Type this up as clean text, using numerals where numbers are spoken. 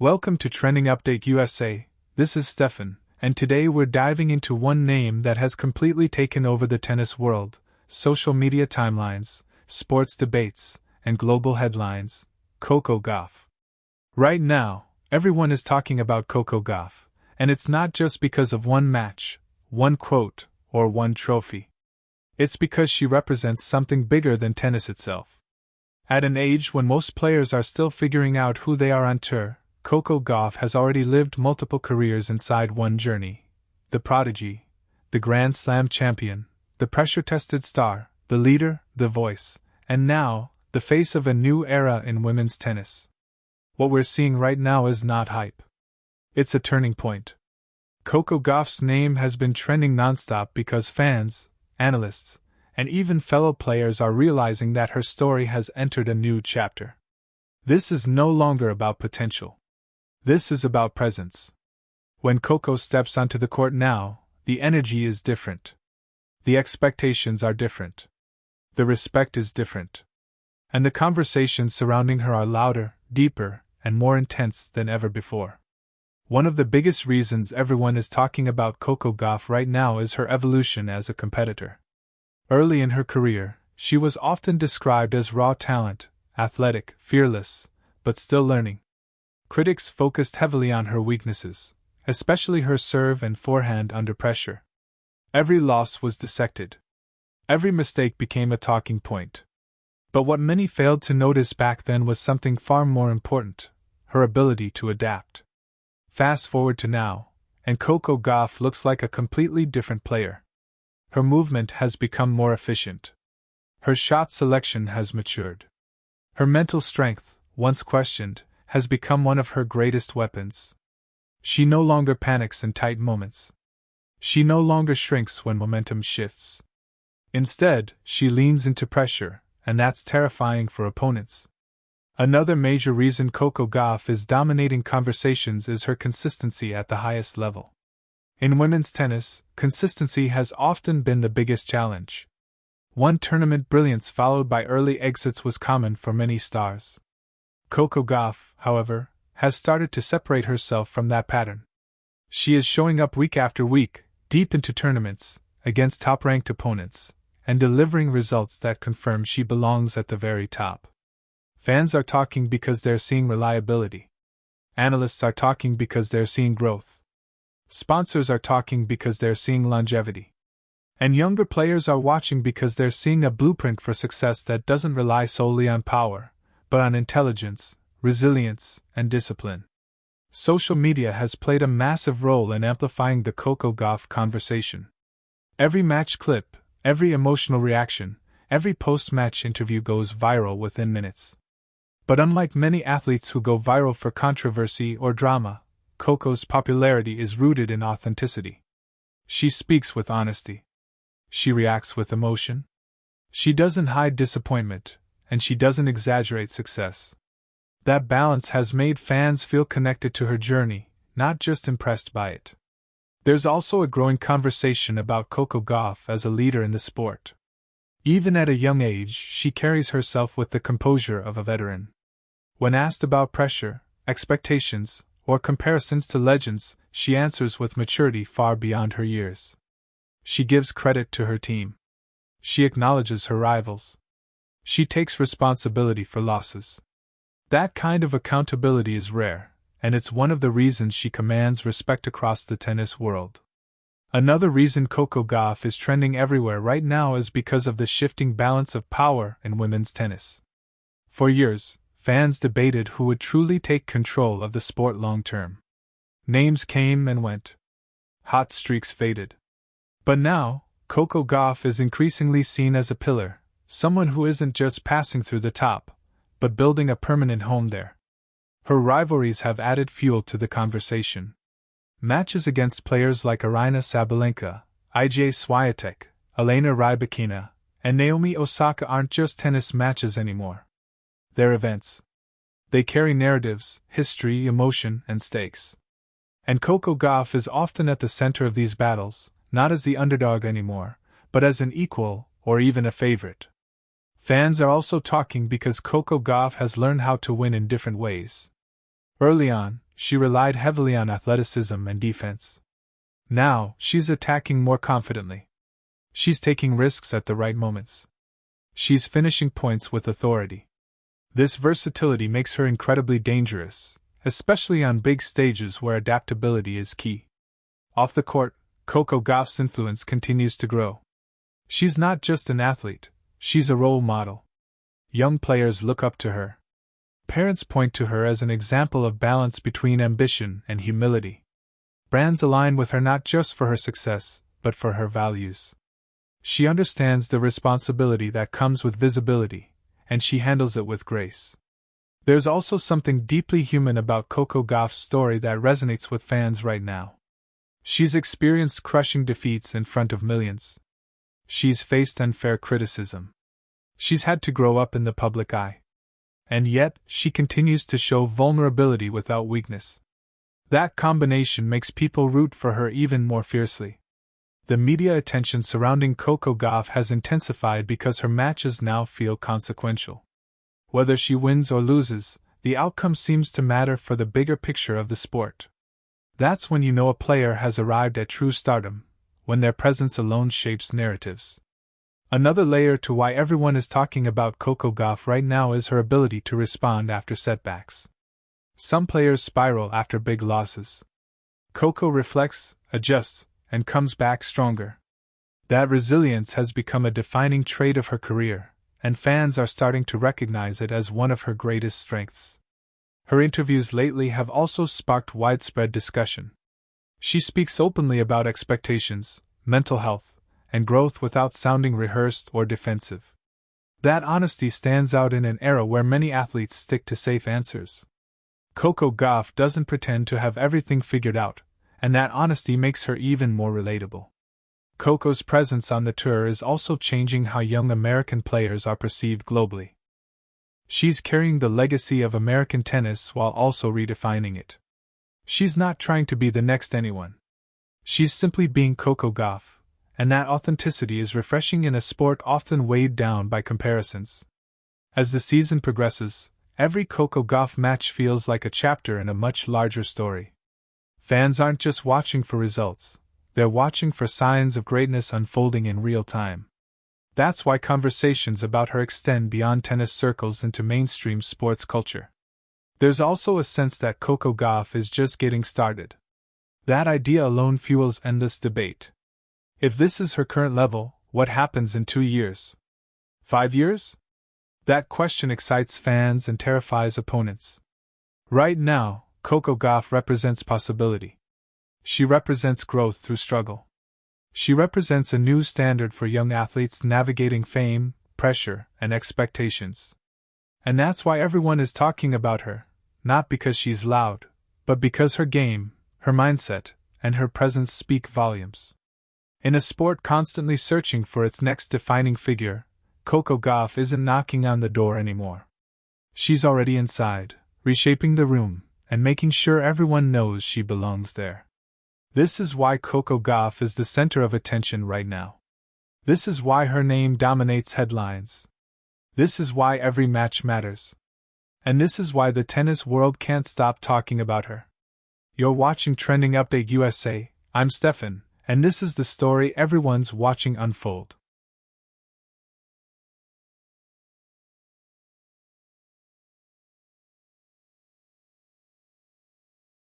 Welcome to Trending Update USA. This is Steffan, and today we're diving into one name that has completely taken over the tennis world, social media timelines, sports debates, and global headlines: Coco Gauff. Right now, everyone is talking about Coco Gauff, and it's not just because of one match, one quote, or one trophy. It's because she represents something bigger than tennis itself. At an age when most players are still figuring out who they are on tour, Coco Gauff has already lived multiple careers inside one journey: the prodigy, the Grand Slam champion, the pressure-tested star, the leader, the voice, and now, the face of a new era in women's tennis. What we're seeing right now is not hype. It's a turning point. Coco Gauff's name has been trending nonstop because fans, analysts, and even fellow players are realizing that her story has entered a new chapter. This is no longer about potential. This is about presence. When Coco steps onto the court now, the energy is different. The expectations are different. The respect is different. And the conversations surrounding her are louder, deeper, and more intense than ever before. One of the biggest reasons everyone is talking about Coco Gauff right now is her evolution as a competitor. Early in her career, she was often described as raw talent, athletic, fearless, but still learning. Critics focused heavily on her weaknesses, especially her serve and forehand under pressure. Every loss was dissected. Every mistake became a talking point. But what many failed to notice back then was something far more important: her ability to adapt. Fast forward to now, and Coco Gauff looks like a completely different player. Her movement has become more efficient. Her shot selection has matured. Her mental strength, once questioned, has become one of her greatest weapons. She no longer panics in tight moments. She no longer shrinks when momentum shifts. Instead, she leans into pressure, and that's terrifying for opponents. Another major reason Coco Gauff is dominating conversations is her consistency at the highest level. In women's tennis, consistency has often been the biggest challenge. One tournament brilliance followed by early exits was common for many stars. Coco Gauff, however, has started to separate herself from that pattern. She is showing up week after week, deep into tournaments, against top-ranked opponents, and delivering results that confirm she belongs at the very top. Fans are talking because they're seeing reliability. Analysts are talking because they're seeing growth. Sponsors are talking because they're seeing longevity. And younger players are watching because they're seeing a blueprint for success that doesn't rely solely on power, but on intelligence, resilience, and discipline. Social media has played a massive role in amplifying the Coco Gauff conversation. Every match clip, every emotional reaction, every post-match interview goes viral within minutes. But unlike many athletes who go viral for controversy or drama, Coco's popularity is rooted in authenticity. She speaks with honesty. She reacts with emotion. She doesn't hide disappointment, and she doesn't exaggerate success. That balance has made fans feel connected to her journey, not just impressed by it. There's also a growing conversation about Coco Gauff as a leader in the sport. Even at a young age, she carries herself with the composure of a veteran. When asked about pressure, expectations, or comparisons to legends, she answers with maturity far beyond her years. She gives credit to her team. She acknowledges her rivals. She takes responsibility for losses. That kind of accountability is rare, and it's one of the reasons she commands respect across the tennis world. Another reason Coco Gauff is trending everywhere right now is because of the shifting balance of power in women's tennis. For years, fans debated who would truly take control of the sport long term. Names came and went. Hot streaks faded. But now, Coco Gauff is increasingly seen as a pillar, someone who isn't just passing through the top, but building a permanent home there. Her rivalries have added fuel to the conversation. Matches against players like Aryna Sabalenka, Iga Swiatek, Elena Rybakina, and Naomi Osaka aren't just tennis matches anymore. They're events. They carry narratives, history, emotion, and stakes. And Coco Gauff is often at the center of these battles, not as the underdog anymore, but as an equal, or even a favorite. Fans are also talking because Coco Gauff has learned how to win in different ways. Early on, she relied heavily on athleticism and defense. Now, she's attacking more confidently. She's taking risks at the right moments. She's finishing points with authority. This versatility makes her incredibly dangerous, especially on big stages where adaptability is key. Off the court, Coco Gauff's influence continues to grow. She's not just an athlete, she's a role model. Young players look up to her. Parents point to her as an example of balance between ambition and humility. Brands align with her not just for her success, but for her values. She understands the responsibility that comes with visibility, and she handles it with grace. There's also something deeply human about Coco Gauff's story that resonates with fans right now. She's experienced crushing defeats in front of millions. She's faced unfair criticism. She's had to grow up in the public eye. And yet, she continues to show vulnerability without weakness. That combination makes people root for her even more fiercely. The media attention surrounding Coco Gauff has intensified because her matches now feel consequential. Whether she wins or loses, the outcome seems to matter for the bigger picture of the sport. That's when you know a player has arrived at true stardom, when their presence alone shapes narratives. Another layer to why everyone is talking about Coco Gauff right now is her ability to respond after setbacks. Some players spiral after big losses. Coco reflects, adjusts, and comes back stronger. That resilience has become a defining trait of her career, and fans are starting to recognize it as one of her greatest strengths. Her interviews lately have also sparked widespread discussion. She speaks openly about expectations, mental health, and growth without sounding rehearsed or defensive. That honesty stands out in an era where many athletes stick to safe answers. Coco Gauff doesn't pretend to have everything figured out, and that honesty makes her even more relatable. Coco's presence on the tour is also changing how young American players are perceived globally. She's carrying the legacy of American tennis while also redefining it. She's not trying to be the next anyone. She's simply being Coco Gauff, and that authenticity is refreshing in a sport often weighed down by comparisons. As the season progresses, every Coco Gauff match feels like a chapter in a much larger story. Fans aren't just watching for results, they're watching for signs of greatness unfolding in real time. That's why conversations about her extend beyond tennis circles into mainstream sports culture. There's also a sense that Coco Gauff is just getting started. That idea alone fuels endless debate. If this is her current level, what happens in 2 years? 5 years? That question excites fans and terrifies opponents. Right now, Coco Gauff represents possibility. She represents growth through struggle. She represents a new standard for young athletes navigating fame, pressure, and expectations. And that's why everyone is talking about her, not because she's loud, but because her game, her mindset, and her presence speak volumes. In a sport constantly searching for its next defining figure, Coco Gauff isn't knocking on the door anymore. She's already inside, reshaping the room, and making sure everyone knows she belongs there. This is why Coco Gauff is the center of attention right now. This is why her name dominates headlines. This is why every match matters. And this is why the tennis world can't stop talking about her. You're watching Trending Update USA, I'm Steffan, and this is the story everyone's watching unfold.